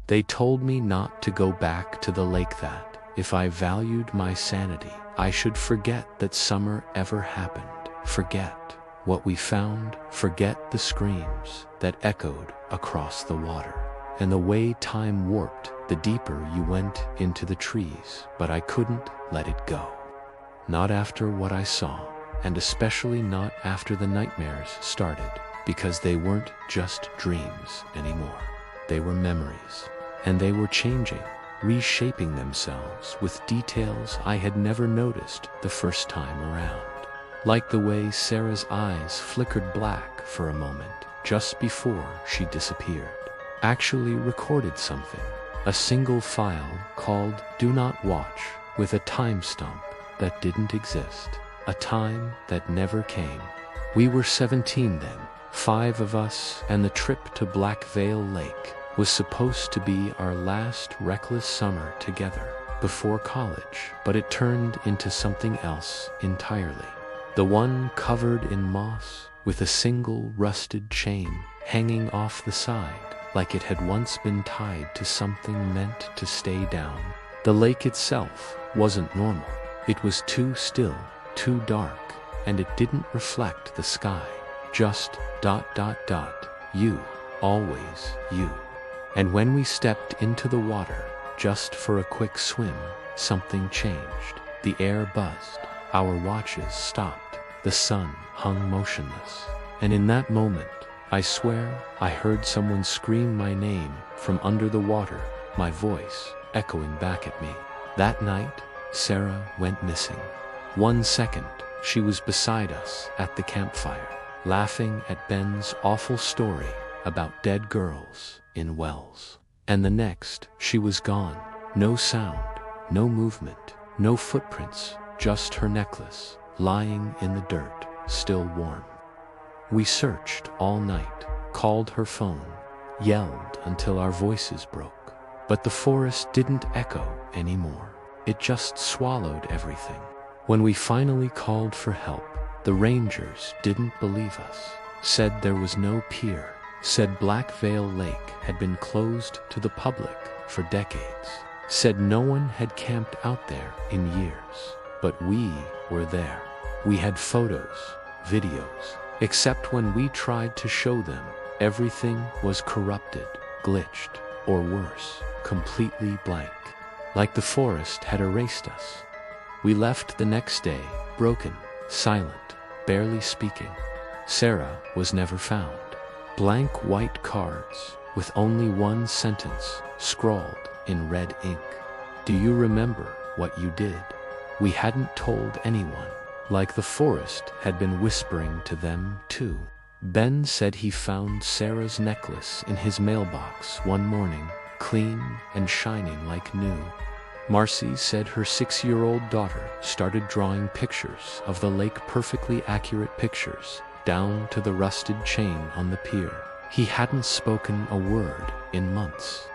They told me not to go back to the lake, that, if I valued my sanity, I should forget that summer ever happened, forget what we found, forget the screams that echoed across the water, and the way time warped the deeper you went into the trees. But I couldn't let it go. Not after what I saw, and especially not after the nightmares started, because they weren't just dreams anymore. They were memories, and they were changing, reshaping themselves with details I had never noticed the first time around. Like the way Sarah's eyes flickered black for a moment just before she disappeared. Actually recorded something, a single file called "Do Not Watch" with a timestamp that didn't exist, a time that never came. We were 17 then, 5 of us, and the trip to Black Veil Lake was supposed to be our last reckless summer together before college, but it turned into something else entirely. The one covered in moss, with a single rusted chain hanging off the side, like it had once been tied to something meant to stay down. The lake itself wasn't normal. It was too still, too dark, and it didn't reflect the sky. Just ... you, always you. And when we stepped into the water, just for a quick swim, something changed. The air buzzed, our watches stopped, the sun hung motionless. And in that moment, I swear, I heard someone scream my name from under the water, my voice echoing back at me. That night, Sarah went missing. 1 second, she was beside us at the campfire, laughing at Ben's awful story about dead girls in wells. And the next, she was gone. No sound, no movement, no footprints, just her necklace, lying in the dirt, still warm. We searched all night, called her phone, yelled until our voices broke. But the forest didn't echo anymore. It just swallowed everything. When we finally called for help, the rangers didn't believe us, said there was no pier, said Black Veil Lake had been closed to the public for decades, said no one had camped out there in years. But we were there. We had photos, videos, except when we tried to show them, everything was corrupted, glitched, or worse, completely blank. Like the forest had erased us. We left the next day, broken, silent, barely speaking. Sarah was never found. Blank white cards with only one sentence scrawled in red ink. Do you remember what you did? We hadn't told anyone, like the forest had been whispering to them too. Ben said he found Sarah's necklace in his mailbox one morning, clean and shining like new. Marcy said her 6-year-old daughter started drawing pictures of the lake, perfectly accurate pictures, down to the rusted chain on the pier. He hadn't spoken a word in months,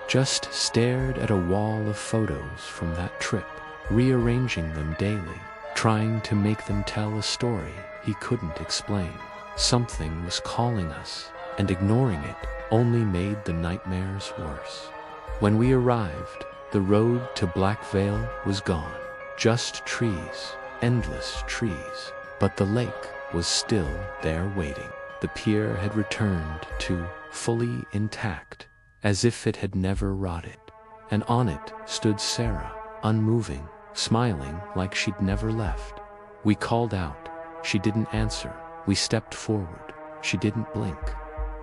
just stared at a wall of photos from that trip, rearranging them daily, trying to make them tell a story he couldn't explain. Something was calling us, and ignoring it only made the nightmares worse. When we arrived, the road to Black Veil was gone. Just trees, endless trees. But the lake was still there waiting. The pier had returned to fully intact, as if it had never rotted. And on it stood Sarah, unmoving, smiling like she'd never left. We called out. She didn't answer. We stepped forward. She didn't blink.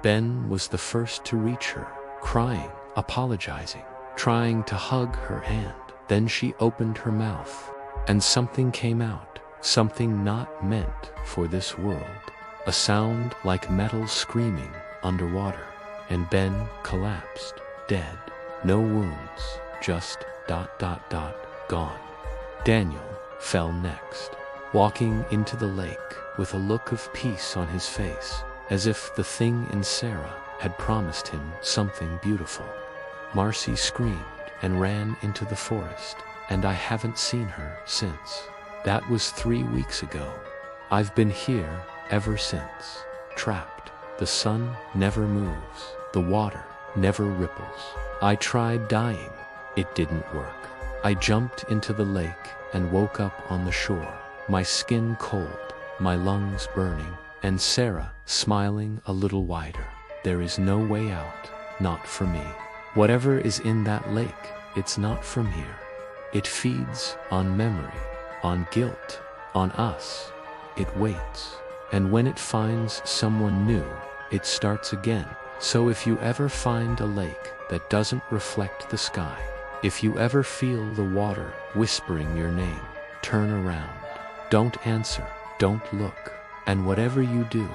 Ben was the first to reach her, crying, apologizing, trying to hug her hand. Then she opened her mouth, and something came out, something not meant for this world. A sound like metal screaming underwater, and Ben collapsed, dead. No wounds, just ... gone. Daniel fell next, walking into the lake with a look of peace on his face, as if the thing in Sarah had promised him something beautiful. Marcy screamed and ran into the forest, and I haven't seen her since. That was 3 weeks ago. I've been here ever since, trapped. The sun never moves. The water never ripples. I tried dying. It didn't work. I jumped into the lake and woke up on the shore, my skin cold, my lungs burning, and Sarah smiling a little wider. There is no way out, not for me. Whatever is in that lake, it's not from here. It feeds on memory, on guilt, on us. It waits. And when it finds someone new, it starts again. So if you ever find a lake that doesn't reflect the sky, if you ever feel the water whispering your name, turn around. Don't answer, don't look, and whatever you do,